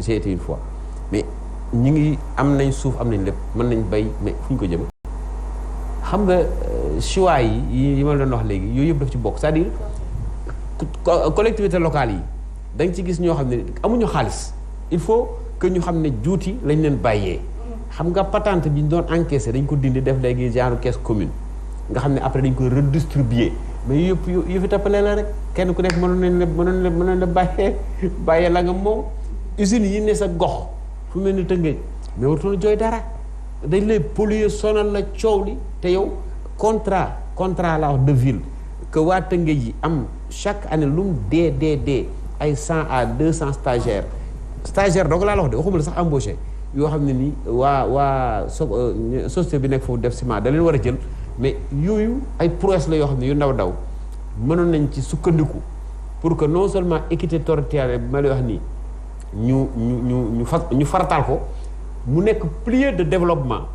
j'ai été une fois mais ñu ngi am nañ suuf am nañ lépp mën nañ bay mais fu ñu ko jëm xam nga choix yi ma doon wax léegi yooyu yëpp daf ci bokk c'est-à-dire collectivités locales yi da nga ci gis ñoo xam ne amuñu xaalis il faut que ñu xam ne juuti lañ leen bàyyee xam nga patente bi ñu doon encaissé dañ ko dindi def léegi genre caisse commune nga xam ne après dañ ko redistribuer mais yëpp yu fi tappalee la rek kenn ku nekk mënoon la bàyyee la nga moom usines yi ne sa gox fu mel ni Tëngéej mais wartoon jooy dara dañ lay polluer sonal la coow li te yow contrat la wax de ville que waa Tëngéej yi am chaque année lu mu dee ay 100 à 200 stagiaires donc laa la wax de waxuma la sax embauché yoo xam ne nii waa société bi nekk foofu def ciment da leen war a jël mais yooyu ay prouesse la yoo xam ne yu ndaw mënoon nañ ci sukkandiku pour que non seulement équité territoriale bi ma lay wax nii ñu farataal ko mu nekk pilier de développement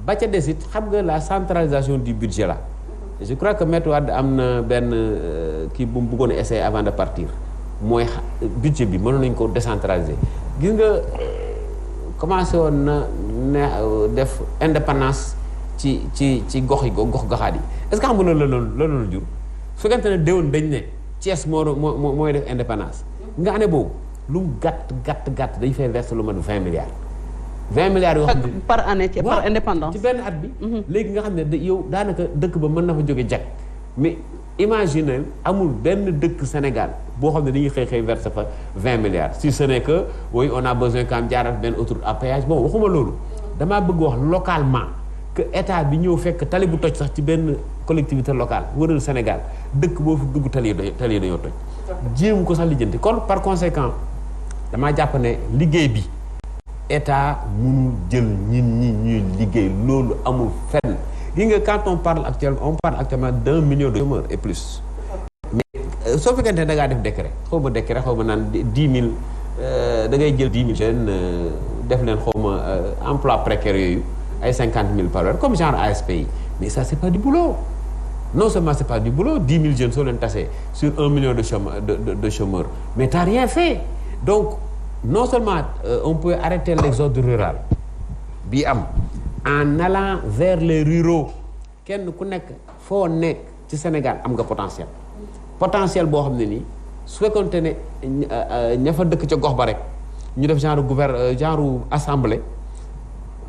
ba ca des it xam nga la centralisation du budget là je crois que Maître Wade am na benn kii bu mu bëggoon a essayer avant de partir mooy budget bi mënoon nañ ko décentraliser gis nga commencé woon na def indépendance ci goxaat yi est-ce que xam nga loolu jur su fekkente ne déwoon dañ ne Thiès mooy def indépendance nga année boobu lu mu gàtt dañ fay verser lu mat 20 milliards. 20 milliards yoo xam ne par année par indépendance ci benn at bi. léegi nga xam ne yow daanaka dëkk ba mën na fa jóge jag mais imagine amul benn dëkk Sénégal boo xam ne dañuy xëy verser fa 20 milliards si ce n'est que oui on a besoin quand même jaaral benn autoroute à péage bon waxuma loolu damaa bëgg wax localement que état bi ñëw fekk tali bu toj sax ci benn collectivité locale wëral Sénégal dëkk boo fi dugg tali yi dañoo toj. jéem ko sax lijjanti kon par conséquent damaa jàpp ne liggéey bi état mënul jël ñi ñuy liggéey loolu amul fenn gi nga quand on parle actuellement d'1 million de chômeurs et plus mais soo fekkente ne da ngaa def décret xaw ma naan 10 000 da ngay jël 10 000 jeunes def leen xaw ma emploi précaire yooyu ay 50 000 par heure comme genre ASP yi mais ça c'est pas du boulot non seulement c'est pas du boulot 10 000 jeunes soo leen tasee sur 1 million de chômeurs mais t'as rien fait donc non seulement on peut arrêter l'exode rural bi am en allant vers les ruraux kenn ku nekk foo nekk ci Sénégal am nga potentiel boo xam ne nii su fekkoonte ne ña fa dëkk ca gox ba rek ñu def genre assemblée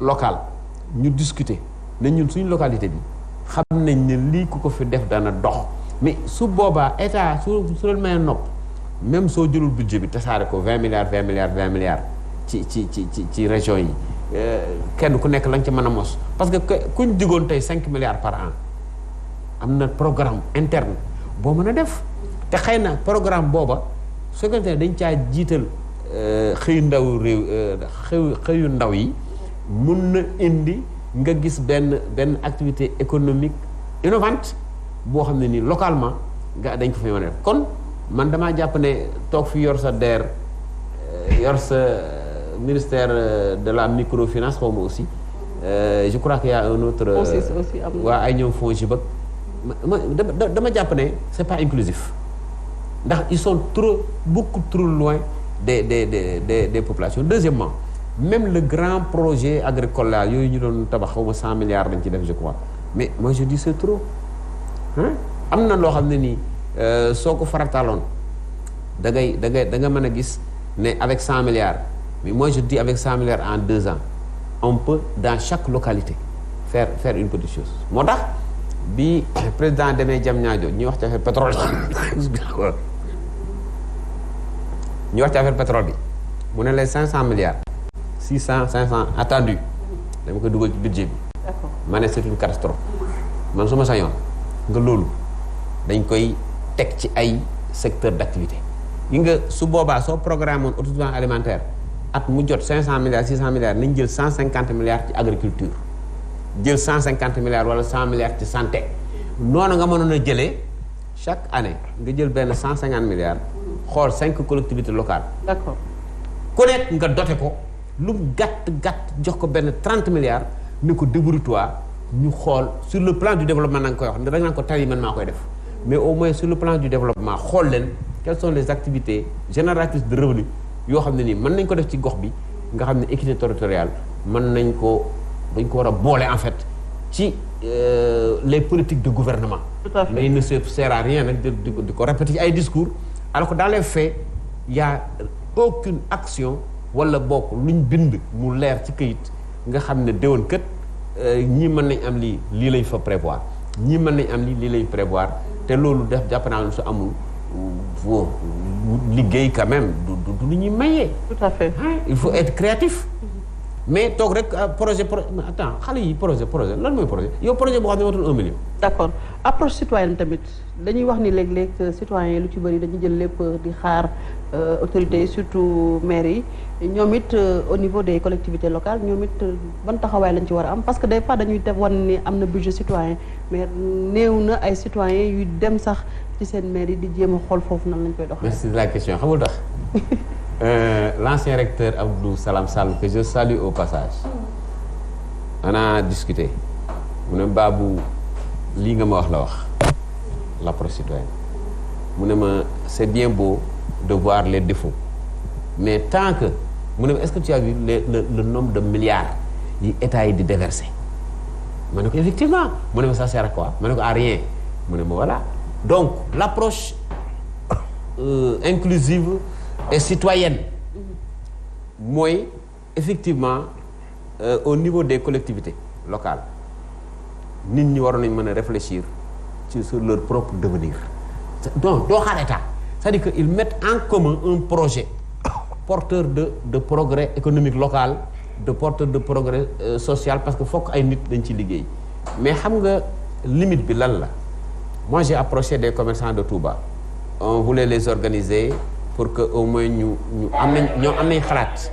locale ñu discuter ne ñun suñu localité bi xam nañ ne lii ku ko fi def dana dox mais su boobaa état su leen mayee nopp même soo jëlul budget bi tasaare ko 20 milliards ci région yi kenn ku nekk la nga ci mën a mos parce que kuñ digoon tey 5 milliards par an am na programme interne boo mën a def te xëy na programme booba su fekkente ne dañ caa jiital xëyu ndaw yi mun na indi nga gis benn activité économique innovante boo xam ne nii localement nga dañ ko fi mën a def kon man damaa jàpp ne toog fi yor sa DER yor sa ministère de la microfinance xaw ma aussi je crois qu'il y a un autre waa ay ñoom FONGIP dama jàpp ne c'est pas inclusif ndax ils sont beaucoup trop loin des populations. Deuxièmement, même le grand projet agricole là yooyu ñu doon tabax xaw ma 100 milliards lañ ci def je crois mais moi je dis c'est trop am na loo xam ne nii soo ko farataaloon da nga mën a gis ne avec 100 milliards mais moi je dis avec 100 milliards en 2 ans on peut dans chaque localité faire une petite chose moo tax bi président demee Diamniadio ñuy wax ci affaire pétrole ñu wax ci affaire pétrole bi mu ne les 500 milliards 600 500 attendu dama koy dugal ci budget bi. D'accord. Ma ne c'est une catastrophe man su ma sañoon nga loolu dañ koy teg ci ay secteur d'activité yi nga su boobaa soo programme woon autosuffisance alimentaire at mu jot 500 milliards 600 milliards nañ jël 150 milliards ci agriculture jël 150 milliards wala 100 milliards ci santé noonu nga mënoon a jëlee chaque année nga jël benn 150 milliards xool 5 collectivités locales. D'accord. ku nekk nga doté ko lu gàtt jox ko benn 30 milliards ni ko débrouille-toi ñu xool sur le plan du développement na nga koy wax da nga naan ko tari man maa koy def mais au moins sur le plan du développement xool leen quelles sont les activités génératrices de revenus yoo xam ne nii mën nañ ko def ci gox bi nga xam ne équité territoriale mën nañ ko dañ ko war a boole en fait ci les politiques de gouvernement. Tout à fait. Mais il ne sert à rien nag di ko répéter ci ay discours alors que dans les faits il y a aucune action wala bokk luñ bind mu leer ci këyit nga xam ne déwoon kët ñii mën nañ am lii lañ fa prévoir ñii mën nañ am lii lañ prévoir te loolu def jàpp naa ne su amul foo liggéey quand même du lu ñuy mayee. Tout à fait. Il faut être créatif. mais toog rek projet attends xale yi projet lan mooy projet yow projet boo xam ne matul 1 million. d'accord approche citoyenne tamit dañuy wax ni léeg-léeg citoyens yi lu ci bëri dañuy jël lépp di xaar autorités yi surtout maires yi ñoom it au niveau des collectivités locales ñoom it ban taxawaay lañ ci war a am parce que des fois dañuy def wan ni am na budget citoyen mais néew na ay citoyens yu dem sax ci seen maire yi di jéem a xool foofu nan lañ koy doxee. merci de la question xamul tax. L'ancien recteur Abdou Salam Sall que je salue au passage on a discuté mu ne Babou lii nga ma wax la wax l'approche citoyenne mu ne ma c'est bien beau de voir les défauts mais tant que mu ne ma est-ce que tu as vu le nombre de milliards yi état yi di déverser ma ne ko effectivement mu ne ma ça sert à quoi ma ne ko à rien mu ne ma voilà donc l'approche inclusive et citoyenne mooy effectivement au niveau des collectivités locales nit ñi waroon nañ mën a réfléchir sur leur propre devenir donc doo xaar état c'est-à-dire que ils mettent en commun un projet porteur de progrès économique local de porteur de progrès social parce que fokk ay nit dañ ci liggéey mais xam nga limite bi lan la moi j'ai approché des commerçants de Touba on voulait les organiser pour que au moins ñoom am nañ xalaat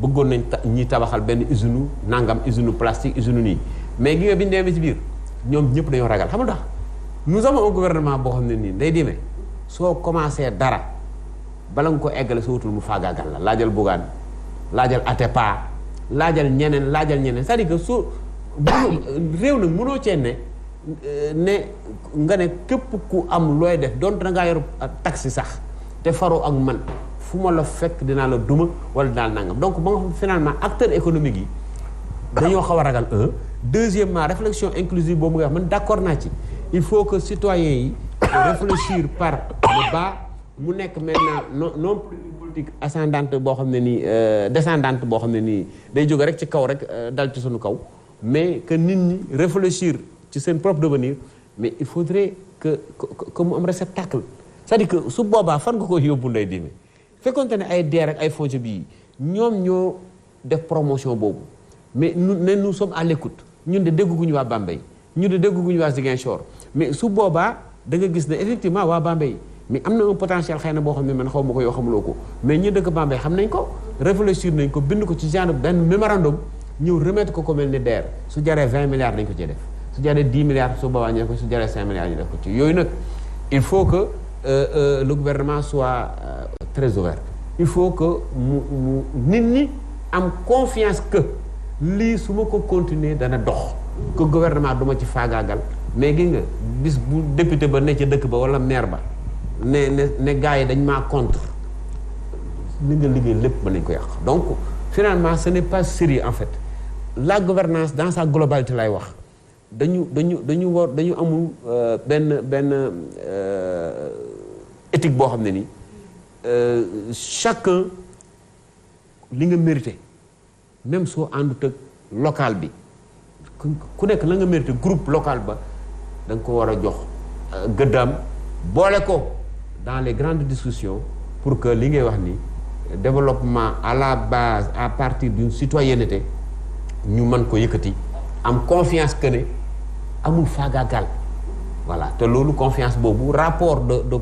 bëggoon nañ ñi tabaxal benn usine nangam usine plastique usine nii mais gi nga bi ñu demee ci biir ñoom ñëpp dañoo ragal xam nga tax nous avons un gouvernement boo xam ne nii day demee soo commencé dara bala nga ko eggale soo wutul mu faagaagal la laajal Bougane laajal Atepa laajal ñeneen c'est-à-dire que su réew nag mënoo cee ne nga ne képp ku am looy def donte da ngaa yor taxi sax te faroo ak man fu ma la fekk dinaa la duma wala dinaa la nangam donc ba nga xam finalement acteurs économiques yi dañoo xaw a ragal deuxièmement réflexion inclusive boobu nga wax man d'accord naa ci il faut que citoyens yi réfléchir par le bas mu nekk maintenant non plus une politique ascendante boo xam ne nii descendante boo xam ne nii day jóge rek ci kaw rek dal ci suñu kaw mais que nit ñi réfléchir ci seen propre devenir mais il faudrait que mu am réceptacle c'est-à-dire que su boobaa fan nga koy yóbbu nday dime fekkonte ne ay DER ak ay FONGIP bii ñoom ñoo def promotion boobu mais nous sommes à l'écoute ñun de dégguñu waa Bambey ñun de dégguñu waa Ziguinchor mais su boobaa da nga gis ne effectivement waa Bambey mais am na un potentiel xëy na boo xam ne man xaw ma ko yoo xamuloo ko mais ñi dëkk Bambey xam nañ ko réfléchir nañ ko bind ko ci genre benn mémorandum ñëw remettre ko mel ni DER su jaree 20 milliards nañ ko ci def su jaree 10 milliards su boobaa ñu def ko su jaree 5 milliards ñu def ko ci yooyu nag il faut que le gouvernement soit très ouvert il faut que nit ñi am confiance que lii su ma ko continuer dana dox que gouvernement du ma ci faagaagal mais gis nga bis bu député ba ne ca dëkk ba wala maire ba ne gars yi dañ maa contre li nga liggéey lépp mën nañ ko yàq donc finalement ce n'est pas sérieux en fait la gouvernance dans sa globalité lay wax dañu amul benn éthique boo xam ne ni chacun li nga mérité même soo àndut ak local bi ku nekk la nga mérité groupe local ba da nga ko war a jox gëddaam boole ko dans les grandes discussions pour que li ngay wax ni développement à la base à partir d'une citoyenneté ñu mën ko yëkkati am confiance que ne amul faagaagal voilà te loolu confiance boobu rapport de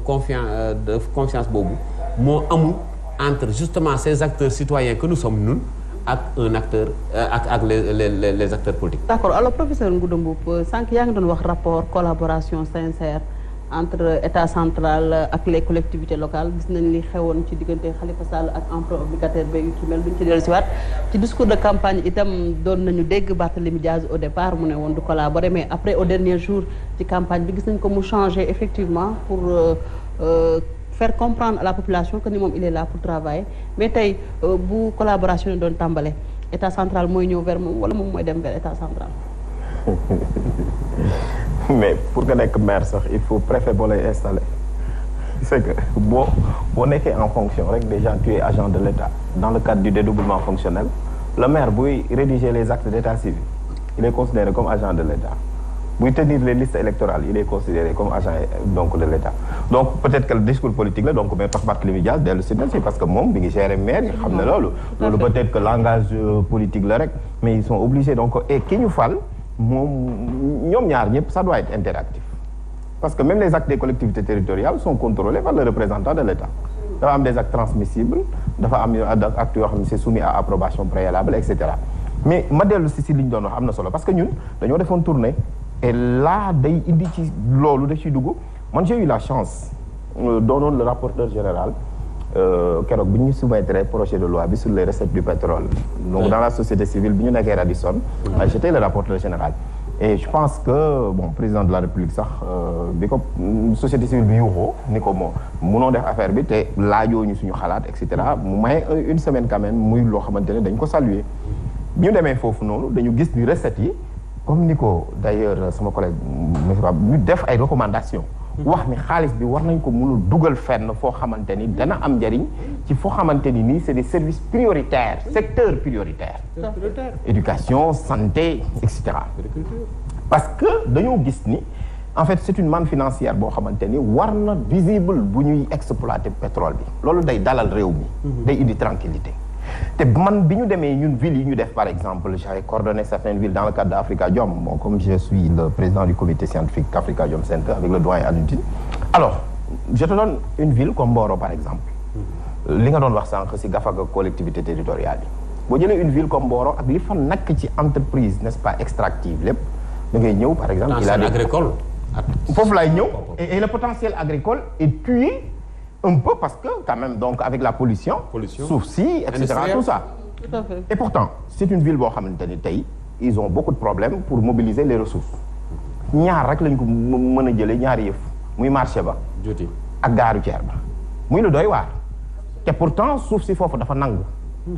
confiance boobu moo amul entre justement ces acteurs citoyens que nous sommes ñun ak un acteur ak les acteurs politiques. D'accord alors professeur Ngouda Mboup sànq yaa ngi doon wax rapport collaboration sincère entre état central ak les collectivités locales gis nañ li xewoon ci diggante Khalifa Sall ak emprunt obligataire ba yu ci mel duñ ci dellusiwaat ci discours de campagne itam doon nañu dégg Barthélémy Diaz au départ mu ne woon du collaborer mais après au dernier jour ci campagne bi gis nañ ko mu changer effectivement pour faire comprendre à la population que ni moom il est là pour travailler mais tey bu collaboration doon tàmbale état central mooy ñëw vers moom wala moom mooy dem vers état central. mais pour nga nekk maire sax il faut préfet boo lay installer c'est que boo nekkee en fonction rek déjà tu es agent de l'État dans le cadre du dédoublement fonctionnel le maire buy rédiger les actes d'état civil il est considéré comme agent de l'État buy tenir les listes électorales il est considéré comme agent donc de l'État donc peut-être que le discours politique la donc mais tax Barthélémy Dias dellu si na si parce que moom bi ngi gérer maire yi xam ne loolu peut-être que langage politique la rek mais ils sont obligés donc et ki ñu fal moom ñoom ñaar ñëpp ça doit être interactif parce que même les actes des collectivités territoriales sont contrôlés par le représentant de l'État dafa am des actes transmissibles dafa am actes yoo xam ne c'est soumis à approbation préalable et cetera mais ma dellu si li ñu doon wax am na solo parce que ñun dañoo defoon tournée et là day indi ci loolu da ciy dugg man j'ai eu la chance doonoon le rapporteur général keroog bi ñu soumettre projet de loi bi sur les recettes du pétrole donc dans la société civile bi ñu nekkee Radisson j'étais le rapporteur général et je pense que bon président de la République sax bi ko société civile bi yuuxoo ni ko moo munoo def affaire bi te laajoo ñu suñu xalaat et cetera mu may une semaine quand même muy loo xamante ne dañ ko saluer bi ñu demee foofu noonu dañu gis ni recettes yi comme ni ko d'ailleurs sama collègue ñu def ay recommandations wax ni xaalis bi war nañ ko mën a dugal fenn foo xamante ni dana am njariñ ci foo xamante ni nii c'est des services prioritaires secteurs prioritaires éducation santé et cetera parce que dañoo gis ni en fait c'est une manne financière boo xamante ni war na visible bu ñuy exploiter pétrole bi loolu day dalal réew mi day indi tranquillité te man bi ñu demee ñun villes yi ñu def par exemple j'ai coordonné certaines villes dans le cadre d'Africadiom bon comme je suis le président du comité scientifique Africadiom Center avec le doyen Alioune Tine alors je te donne une ville comme Mboro par exemple li nga doon wax sànq si gafaga collectivité territoriale yi boo jëlee une ville comme Mboro ak li fa nakk ci entreprise n'est-ce pas extractive lépp da ngay ñëw par exemple il a des agricole foofu laay ñëw et le potentiel agricole est tué un peu parce que quand même donc avec la pollution suuf si et cetera tout ça tout à fait et pourtant c'est une ville boo xamante ni tey ils ont beaucoup de problèmes pour mobiliser les ressources ñaar rek lañ ko mën a jëlee ñaari yëf muy marché ba ak gaaru ceer ba muy lu doy waar te pourtant suuf si foofu dafa nangu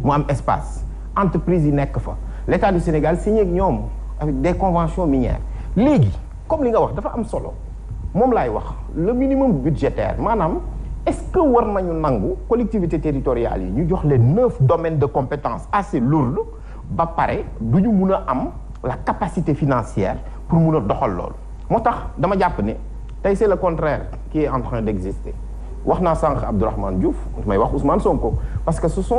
mu am espace entreprise yi nekk fa l'État du Sénégal signé ak ñoom avec des conventions minières léegi comme li nga wax dafa am solo moom laay wax le minimum budgétaire maanaam est-ce que war nañu nangu collectivités territoriales yi ñu jox leen 9 domaines de compétences assez lourds ba pare du ñu mun a am la capacité financière pour mun a doxal loolu moo tax dama jàpp ne tey c'est le contraire qui est en train d'exister wax naa sànq Abdourahmane Diouf may wax Ousmane Sonko parce que ce sont